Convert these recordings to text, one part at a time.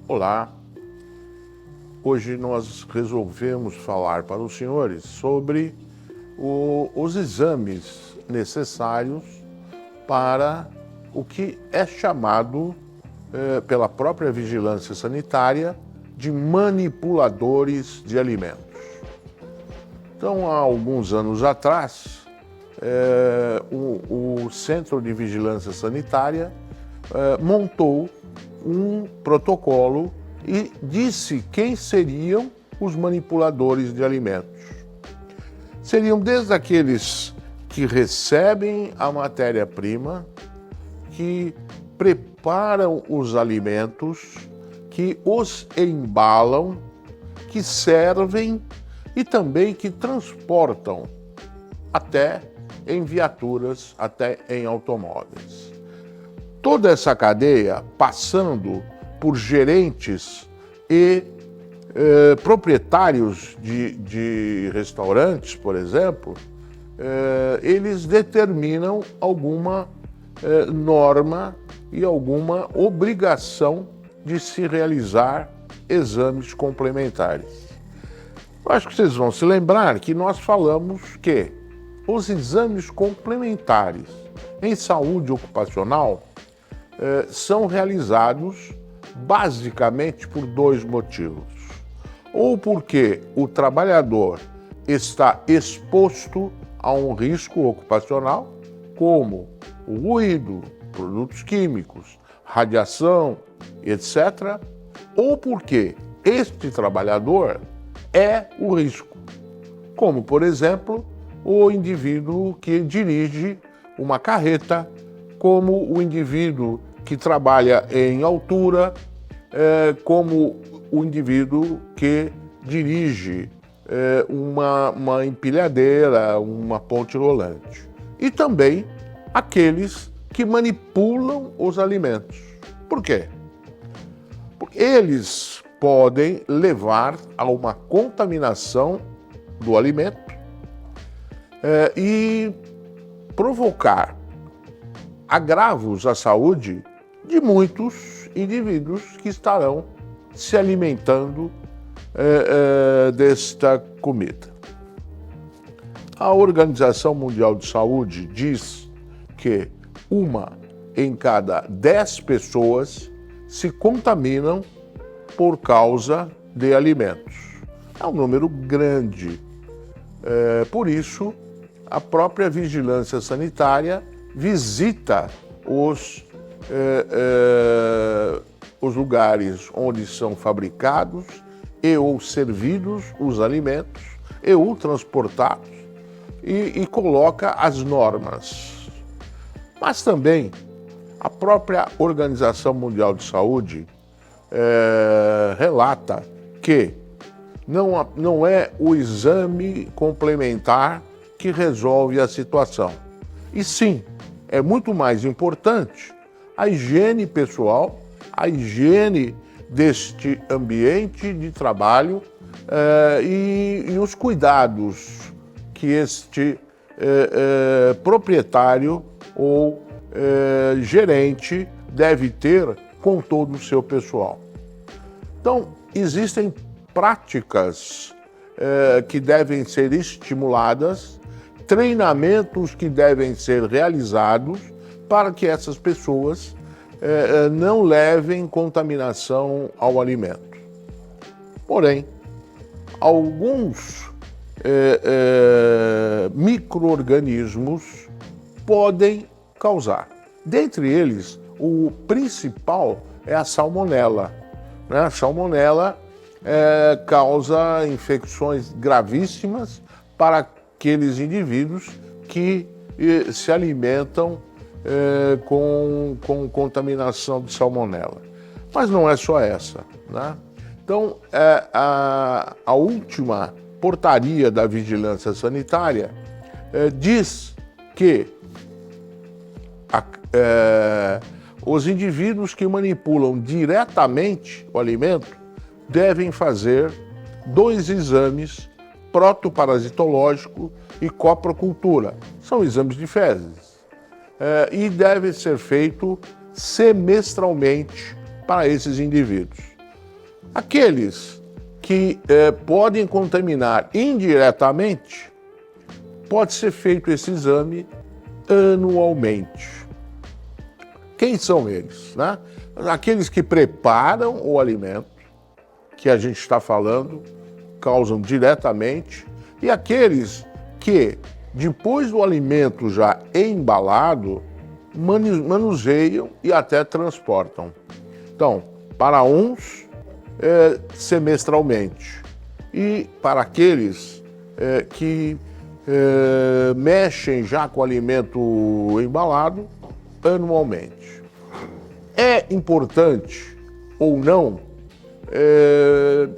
Olá, hoje nós resolvemos falar para os senhores sobre os exames necessários para o que é chamado pela própria vigilância sanitária de manipuladores de alimentos. Então, há alguns anos atrás, o Centro de Vigilância Sanitária montou um protocolo e disse quem seriam os manipuladores de alimentos. Seriam desde aqueles que recebem a matéria-prima, que preparam os alimentos, que os embalam, que servem e também que transportam até em viaturas, até em automóveis. Toda essa cadeia, passando por gerentes e proprietários de restaurantes, por exemplo, eles determinam alguma norma e alguma obrigação de se realizar exames complementares. Eu acho que vocês vão se lembrar que nós falamos que os exames complementares em saúde ocupacional são realizados basicamente por dois motivos. Ou porque o trabalhador está exposto a um risco ocupacional, como o ruído, produtos químicos, radiação, etc. Ou porque este trabalhador é o risco, como, por exemplo, o indivíduo que dirige uma carreta, como o indivíduo que trabalha em altura, como o indivíduo que dirige uma empilhadeira, uma ponte rolante. E também aqueles que manipulam os alimentos. Por quê? Porque eles podem levar a uma contaminação do alimento e provocar agravos à saúde de muitos indivíduos que estarão se alimentando desta comida. A Organização Mundial de Saúde diz que 1 em cada 10 pessoas se contaminam por causa de alimentos. É um número grande. Por isso, a própria vigilância sanitária visita os lugares onde são fabricados e ou servidos os alimentos e ou transportados e coloca as normas. Mas também a própria Organização Mundial de Saúde relata que não é o exame complementar que resolve a situação. E sim, é muito mais importante a higiene pessoal, a higiene deste ambiente de trabalho e os cuidados que este proprietário ou gerente deve ter com todo o seu pessoal. Então, existem práticas que devem ser estimuladas, treinamentos que devem ser realizados para que essas pessoas não levem contaminação ao alimento. Porém, alguns micro-organismos podem causar. Dentre eles, o principal é a salmonela. A salmonela causa infecções gravíssimas para aqueles indivíduos que se alimentam com contaminação de salmonela. Mas não é só essa, né? Então, a última portaria da Vigilância Sanitária diz que os indivíduos que manipulam diretamente o alimento devem fazer 2 exames protoparasitológico e coprocultura. São exames de fezes. E deve ser feito semestralmente para esses indivíduos. Aqueles que podem contaminar indiretamente, pode ser feito esse exame anualmente. Quem são eles, né? Aqueles que preparam o alimento, que a gente está falando, causam diretamente, e aqueles que, depois do alimento já embalado, manuseiam e até transportam. Então, para uns, semestralmente, e para aqueles que mexem já com o alimento embalado, anualmente. É importante ou não?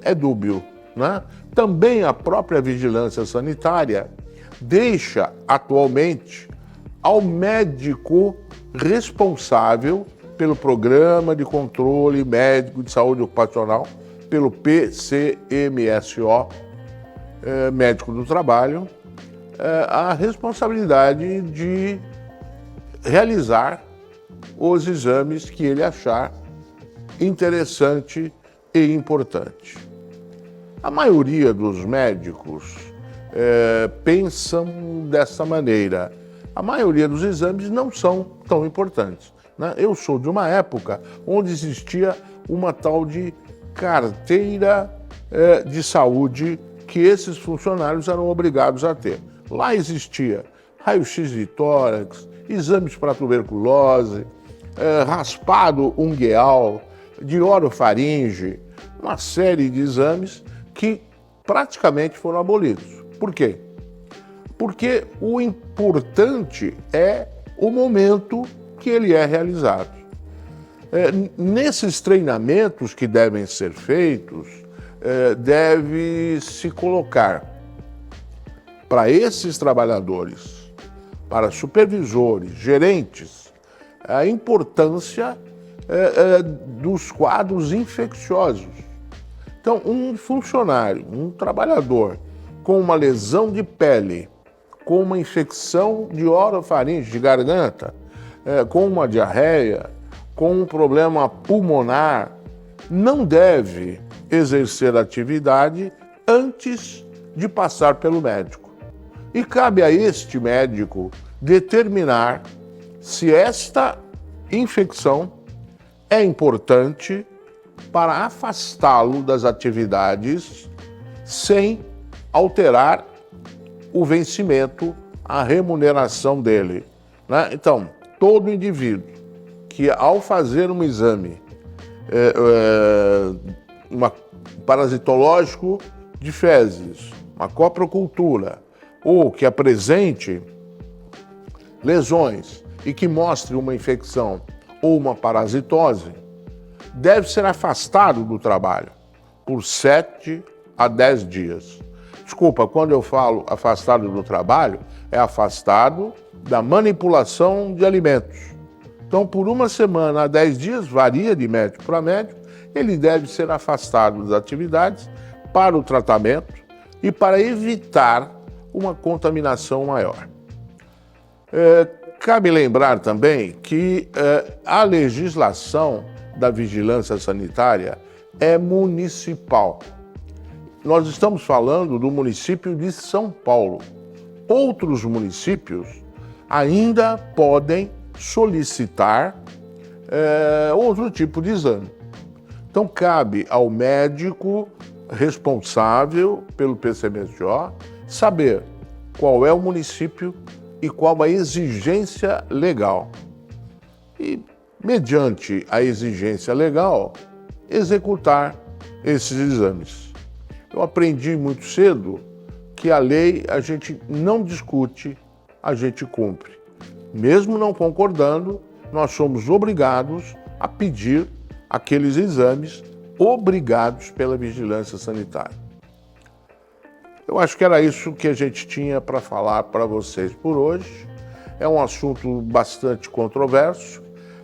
É dúbio, né? Também a própria vigilância sanitária deixa atualmente ao médico responsável pelo Programa de Controle Médico de Saúde Ocupacional, pelo PCMSO, médico do trabalho, a responsabilidade de realizar os exames que ele achar interessante e importante. A maioria dos médicos pensam dessa maneira. A maioria dos exames não são tão importantes, né? Eu sou de uma época onde existia uma tal de carteira de saúde que esses funcionários eram obrigados a ter. Lá existia raio-x de tórax, exames para tuberculose, raspado ungueal, de orofaringe, uma série de exames que praticamente foram abolidos. Por quê? Porque o importante é o momento que ele é realizado. Nesses treinamentos que devem ser feitos, deve se colocar para esses trabalhadores, para supervisores, gerentes, a importância dos quadros infecciosos. Então, um funcionário, um trabalhador com uma lesão de pele, com uma infecção de orofaringe, de garganta, com uma diarreia, com um problema pulmonar, não deve exercer atividade antes de passar pelo médico. E cabe a este médico determinar se esta infecção é importante para afastá-lo das atividades sem alterar o vencimento, a remuneração dele, né? Então, todo indivíduo que ao fazer um exame parasitológico de fezes, uma coprocultura, ou que apresente lesões e que mostre uma infecção ou uma parasitose, deve ser afastado do trabalho por 7 a 10 dias. Desculpa, quando eu falo afastado do trabalho, é afastado da manipulação de alimentos. Então, por 1 semana a 10 dias, varia de médico para médico, ele deve ser afastado das atividades para o tratamento e para evitar uma contaminação maior. Cabe lembrar também que a legislação da vigilância sanitária é municipal. Nós estamos falando do município de São Paulo. Outros municípios ainda podem solicitar outro tipo de exame. Então, cabe ao médico responsável pelo PCMSO saber qual é o município e qual a exigência legal. E, mediante a exigência legal, executar esses exames. Eu aprendi muito cedo que a lei a gente não discute, a gente cumpre. Mesmo não concordando, nós somos obrigados a pedir aqueles exames obrigados pela vigilância sanitária. Eu acho que era isso que a gente tinha para falar para vocês por hoje. É um assunto bastante controverso.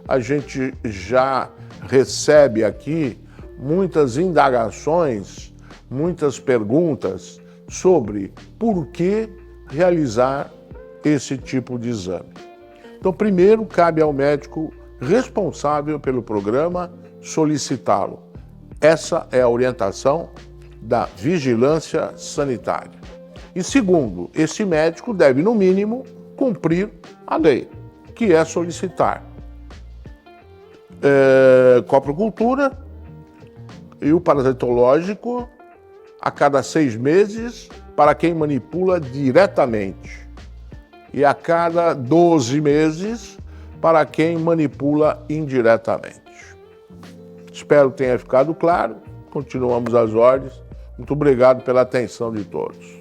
A gente já recebe aqui muitas indagações, muitas perguntas sobre por que realizar esse tipo de exame. Então, primeiro, cabe ao médico responsável pelo programa solicitá-lo. Essa é a orientação da vigilância sanitária. E segundo, esse médico deve, no mínimo, cumprir a lei, que é solicitar coprocultura e o parasitológico a cada 6 meses para quem manipula diretamente e a cada 12 meses para quem manipula indiretamente. Espero que tenha ficado claro. Continuamos às ordens. Muito obrigado pela atenção de todos.